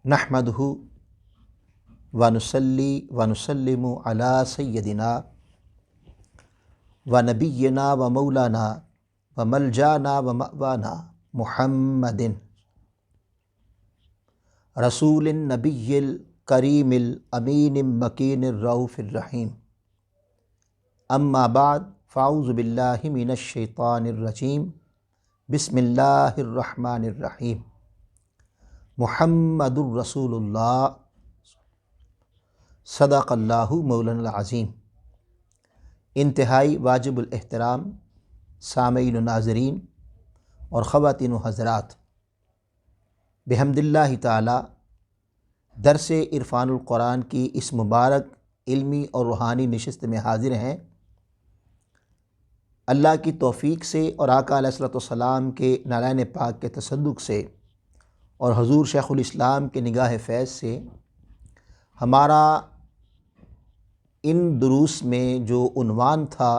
نحمدہ ونصلی ونسلم علی سیدنا و نبینا و مولانا و ملجانا و مأوانا محمد رسول النبی الکریم الامین مکین الرؤوف الرحیم. اما بعد فاعوذ باللہ من الشیطان الرجیم. بسم اللہ الرحمن الرحیم. محمد الرسول اللہ صدق اللہ مولانا العظیم. انتہائی واجب الاحترام سامعین و ناظرین اور خواتین و حضرات، بحمد اللہ تعالی درس عرفان القرآن کی اس مبارک علمی اور روحانی نشست میں حاضر ہیں. اللہ کی توفیق سے اور آقا علیہ الصلوۃ والسلام کے نالین پاک کے تصدق سے اور حضور شیخ الاسلام کے نگاہ فیض سے ہمارا ان دروس میں جو عنوان تھا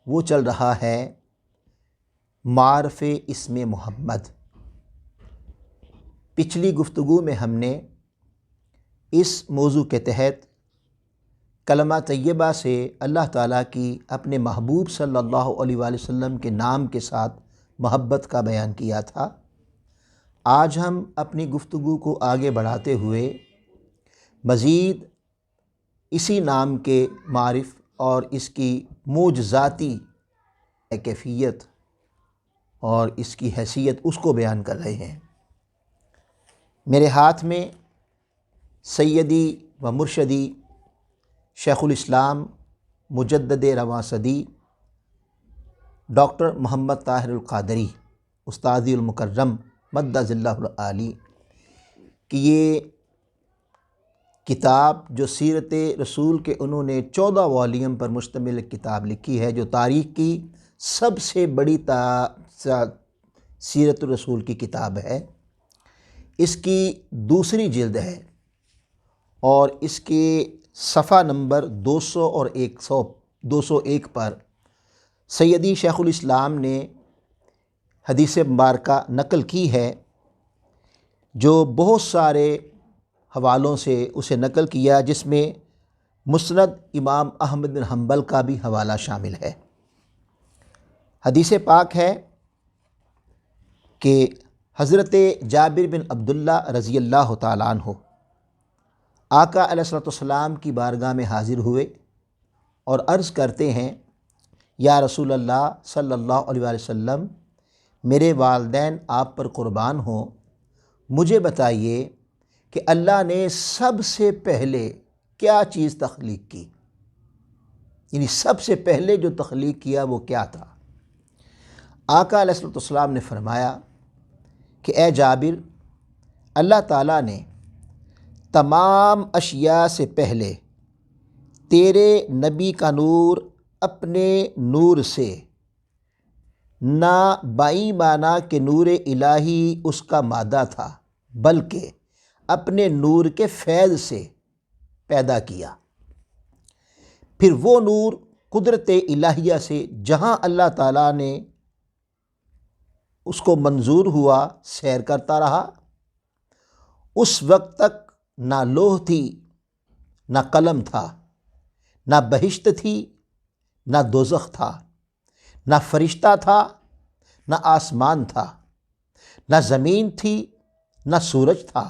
وہ چل رہا ہے معارف اسم محمد. پچھلی گفتگو میں ہم نے اس موضوع کے تحت کلمہ طیبہ سے اللہ تعالیٰ کی اپنے محبوب صلی اللہ علیہ وآلہ وسلم کے نام کے ساتھ محبت کا بیان کیا تھا. آج ہم اپنی گفتگو کو آگے بڑھاتے ہوئے مزید اسی نام کے معارف اور اس کی معجزاتی کیفیت اور اس کی حیثیت اس کو بیان کر رہے ہیں. میرے ہاتھ میں سیدی و مرشدی شیخ الاسلام مجدد رواں صدی ڈاکٹر محمد طاہر القادری استاذی المکرم مد ظلہ العالی کہ یہ کتاب جو سیرت رسول کے انہوں نے 14 والیوم پر مشتمل کتاب لکھی ہے، جو تاریخ کی سب سے بڑی سیرت الرسول کی کتاب ہے. اس کی دوسری جلد ہے اور اس کے صفحہ نمبر 200 اور 201 پر سیدی شیخ الاسلام نے حدیث مبارکہ نقل کی ہے، جو بہت سارے حوالوں سے اسے نقل کیا، جس میں مسند امام احمد بن حنبل کا بھی حوالہ شامل ہے. حدیث پاک ہے کہ حضرت جابر بن عبداللہ رضی اللہ تعالیٰ عنہ آقا علیہ الصلوۃ والسلام کی بارگاہ میں حاضر ہوئے اور عرض کرتے ہیں، یا رسول اللہ صلی اللہ علیہ وآلہ وسلم، میرے والدین آپ پر قربان ہوں، مجھے بتائیے کہ اللہ نے سب سے پہلے کیا چیز تخلیق کی، یعنی سب سے پہلے جو تخلیق کیا وہ کیا تھا؟ آقا علیہ الصلوۃ والسلام نے فرمایا کہ اے جابر، اللہ تعالیٰ نے تمام اشیاء سے پہلے تیرے نبی کا نور اپنے نور سے، نہ بائی معنی کہ نور الہی اس کا مادہ تھا، بلکہ اپنے نور کے فیض سے پیدا کیا. پھر وہ نور قدرت الہیہ سے جہاں اللہ تعالیٰ نے اس کو منظور ہوا سیر کرتا رہا، اس وقت تک نہ لوح تھی، نہ قلم تھا، نہ بہشت تھی، نہ دوزخ تھا، نہ فرشتہ تھا، نہ آسمان تھا، نہ زمین تھی، نہ سورج تھا،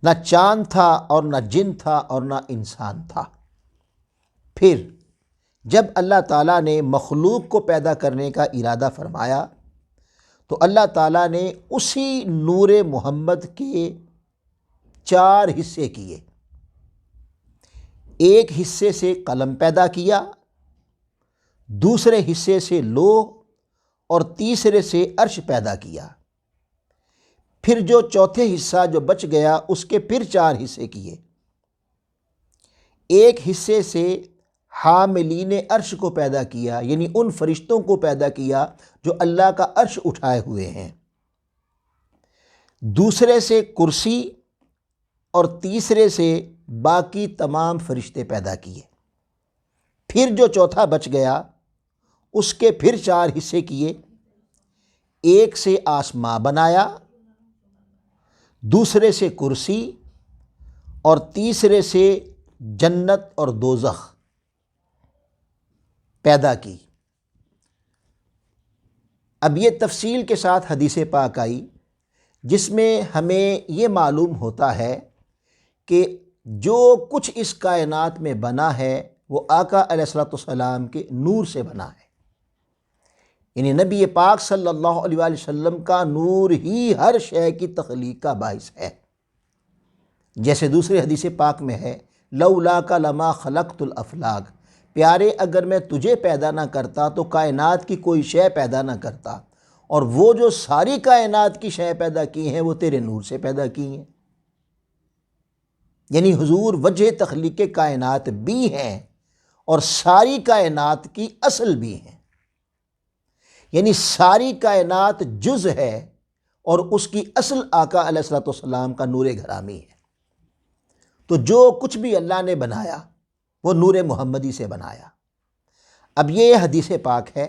نہ چاند تھا، اور نہ جن تھا، اور نہ انسان تھا. پھر جب اللہ تعالیٰ نے مخلوق کو پیدا کرنے کا ارادہ فرمایا تو اللہ تعالیٰ نے اسی نور محمد کے 4 حصے کیے. ایک حصے سے قلم پیدا کیا، دوسرے حصے سے لوح، اور تیسرے سے عرش پیدا کیا. پھر جو چوتھے حصہ جو بچ گیا اس کے پھر 4 حصے کیے. ایک حصے سے حاملین عرش کو پیدا کیا، یعنی ان فرشتوں کو پیدا کیا جو اللہ کا عرش اٹھائے ہوئے ہیں. دوسرے سے کرسی، اور تیسرے سے باقی تمام فرشتے پیدا کیے. پھر جو چوتھا بچ گیا اس کے پھر 4 حصے کیے. ایک سے آسماں بنایا، دوسرے سے کرسی اور تیسرے سے جنت اور دوزخ پیدا کی۔ اب یہ تفصیل کے ساتھ حدیث پاک آئی جس میں ہمیں یہ معلوم ہوتا ہے کہ جو کچھ اس کائنات میں بنا ہے وہ آقا علیہ الصلوۃ والسلام کے نور سے بنا ہے، یعنی نبی پاک صلی اللہ علیہ وآلہ وسلم کا نور ہی ہر شے کی تخلیق کا باعث ہے۔ جیسے دوسرے حدیث پاک میں ہے لولاک لما خلقت الافلاک، پیارے اگر میں تجھے پیدا نہ کرتا تو کائنات کی کوئی شے پیدا نہ کرتا، اور وہ جو ساری کائنات کی شے پیدا کی ہیں وہ تیرے نور سے پیدا کی ہیں، یعنی حضور وجہ تخلیق کائنات بھی ہیں اور ساری کائنات کی اصل بھی ہیں، یعنی ساری کائنات جز ہے اور اس کی اصل آقا علیہ الصلوۃ والسلام کا نور گرامی ہے۔ تو جو کچھ بھی اللہ نے بنایا وہ نور محمدی سے بنایا۔ اب یہ حدیث پاک ہے۔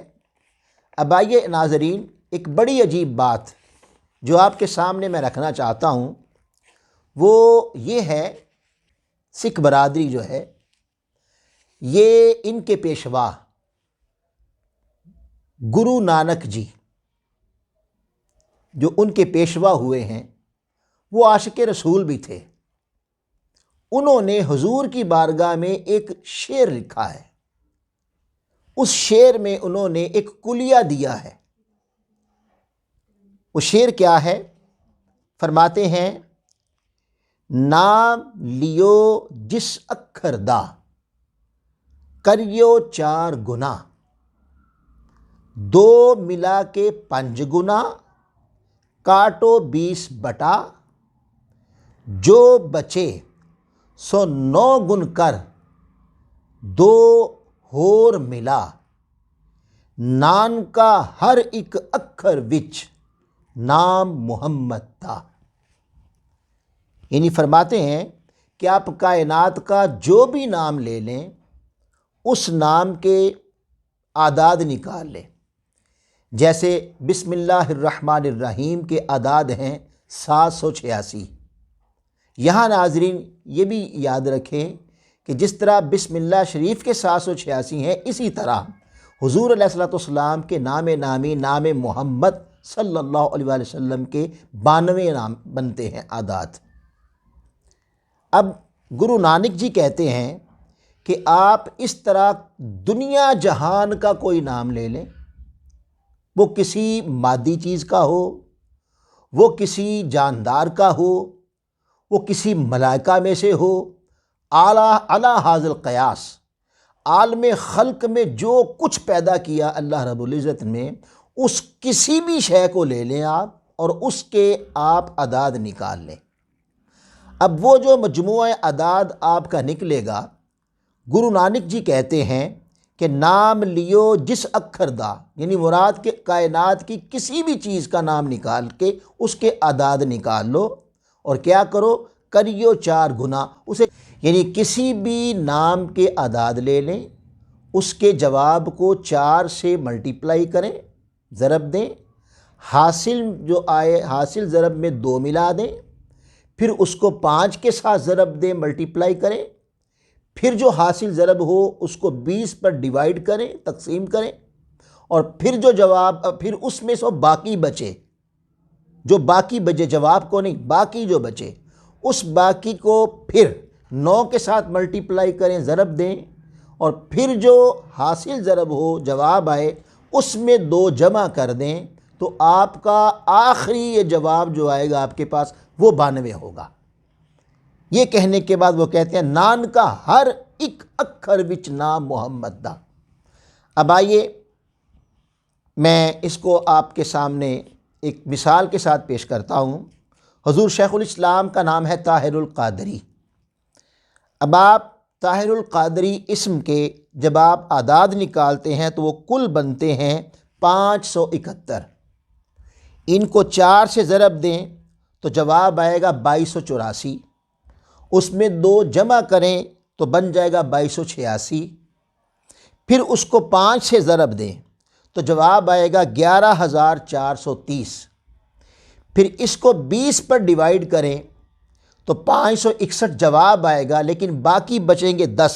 اب آئیے ناظرین، ایک بڑی عجیب بات جو آپ کے سامنے میں رکھنا چاہتا ہوں وہ یہ ہے، سکھ برادری جو ہے یہ ان کے پیشوا گرو نانک جی جو ان کے پیشوا ہوئے ہیں وہ عاشق رسول بھی تھے۔ انہوں نے حضور کی بارگاہ میں ایک شعر لکھا ہے، اس شعر میں انہوں نے ایک کلیہ دیا ہے۔ وہ شعر کیا ہے؟ فرماتے ہیں نام لیو جس اکھر دا کریو چار گنا، دو ملا کے پنج گنا کاٹو 20 بٹا، جو بچے سو 9 گن کر دو ہور ملا، نان کا ہر ایک اکھر وچ نام محمد تھا۔ یعنی فرماتے ہیں کہ آپ کائنات کا جو بھی نام لے لیں اس نام کے اعداد نکال لیں۔ جیسے بسم اللہ الرحمن الرحیم کے اعداد ہیں 786۔ یہاں ناظرین یہ بھی یاد رکھیں کہ جس طرح بسم اللہ شریف کے 786 ہیں، اسی طرح حضور علیہ الصلوۃ والسلام کے نام نامی نام محمد صلی اللہ علیہ وآلہ وسلم کے 92 نام بنتے ہیں اعداد۔ اب گرو نانک جی کہتے ہیں کہ آپ اس طرح دنیا جہان کا کوئی نام لے لیں، وہ کسی مادی چیز کا ہو، وہ کسی جاندار کا ہو، وہ کسی ملائکہ میں سے ہو، اعلیٰ حاضر القیاس، عالم خلق میں جو کچھ پیدا کیا اللہ رب العزت نے، اس کسی بھی شے کو لے لیں آپ اور اس کے آپ اعداد نکال لیں۔ اب وہ جو مجموعہ اعداد آپ کا نکلے گا، گرو نانک جی کہتے ہیں کہ نام لیو جس اکھر دا، یعنی مراد کے کائنات کی کسی بھی چیز کا نام نکال کے اس کے اعداد نکال لو اور کیا کرو، کریو 4 گنا اسے، یعنی کسی بھی نام کے اعداد لے لیں، اس کے جواب کو 4 سے ملٹیپلائی کریں، ضرب دیں، حاصل جو آئے حاصل ضرب میں 2 ملا دیں، پھر اس کو 5 کے ساتھ ضرب دیں، ملٹیپلائی کریں، پھر جو حاصل ضرب ہو اس کو 20 پر ڈیوائیڈ کریں، تقسیم کریں، اور پھر جو جواب، پھر اس میں سے باقی بچے، جو باقی بچے، جواب کو نہیں، باقی جو بچے، اس باقی کو پھر 9 کے ساتھ ملٹیپلائی کریں، ضرب دیں، اور پھر جو حاصل ضرب ہو جواب آئے اس میں 2 جمع کر دیں، تو آپ کا آخری یہ جواب جو آئے گا آپ کے پاس وہ 92 ہوگا۔ یہ کہنے کے بعد وہ کہتے ہیں نان کا ہر ایک اکھر وچ نام محمد دا۔ اب آئیے میں اس کو آپ کے سامنے ایک مثال کے ساتھ پیش کرتا ہوں۔ حضور شیخ الاسلام کا نام ہے طاہر القادری۔ اب آپ طاہر القادری اسم کے جب آپ اعداد نکالتے ہیں تو وہ کل بنتے ہیں 571۔ ان کو 4 سے ضرب دیں تو جواب آئے گا 2284، اس میں 2 جمع کریں تو بن جائے گا 2286، پھر اس کو 5 سے ضرب دیں تو جواب آئے گا 11430، پھر اس کو 20 پر ڈیوائیڈ کریں تو 561 جواب آئے گا، لیکن باقی بچیں گے 10۔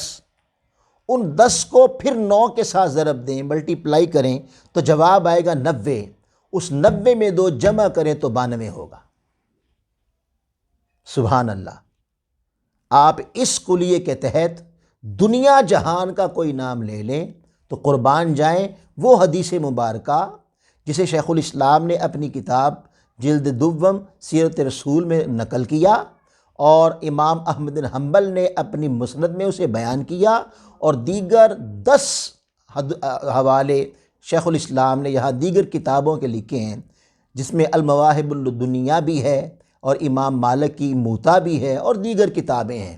ان 10 کو پھر 9 کے ساتھ ضرب دیں، ملٹیپلائی کریں تو جواب آئے گا 90۔ اس 90 میں 2 جمع کریں تو 92 ہوگا۔ سبحان اللہ۔ آپ اس کلیے کے تحت دنیا جہان کا کوئی نام لے لیں تو قربان جائیں وہ حدیث مبارکہ جسے شیخ الاسلام نے اپنی کتاب جلد دوم سیرت رسول میں نقل کیا، اور امام احمد بن حنبل نے اپنی مسند میں اسے بیان کیا، اور دیگر 10 حوالے شیخ الاسلام نے یہاں دیگر کتابوں کے لکھے ہیں، جس میں المواہب الدنیا بھی ہے، اور امام مالک کی موطا بھی ہے، اور دیگر کتابیں ہیں۔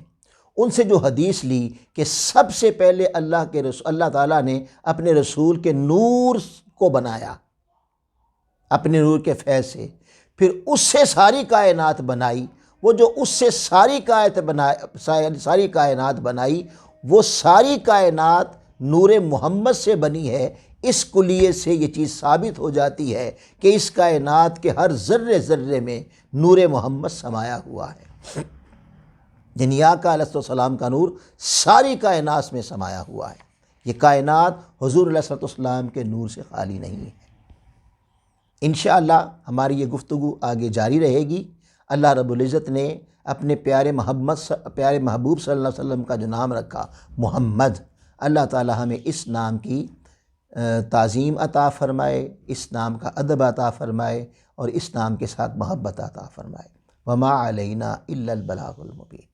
ان سے جو حدیث لی کہ سب سے پہلے اللہ تعالیٰ نے اپنے رسول کے نور کو بنایا، اپنے نور کے فیض سے، پھر اس سے ساری کائنات بنائی، وہ جو اس سے ساری کائنات بنائی، وہ ساری کائنات نور محمد سے بنی ہے۔ اس کلیے سے یہ چیز ثابت ہو جاتی ہے کہ اس کائنات کے ہر ذرے ذرے میں نور محمد سمایا ہوا ہے، یعنی آقا علیہ السلام کا نور ساری کائنات میں سمایا ہوا ہے۔ یہ کائنات حضور علیہ السلام کے نور سے خالی نہیں ہے۔ انشاءاللہ ہماری یہ گفتگو آگے جاری رہے گی۔ اللہ رب العزت نے اپنے پیارے محبوب صلی اللہ علیہ وسلم کا جو نام رکھا محمد، اللہ تعالی ہمیں اس نام کی تعظیم عطا فرمائے، اس نام کا ادب عطا فرمائے، اور اس نام کے ساتھ محبت عطا فرمائے۔ وما علینا الا البلاغ المبین۔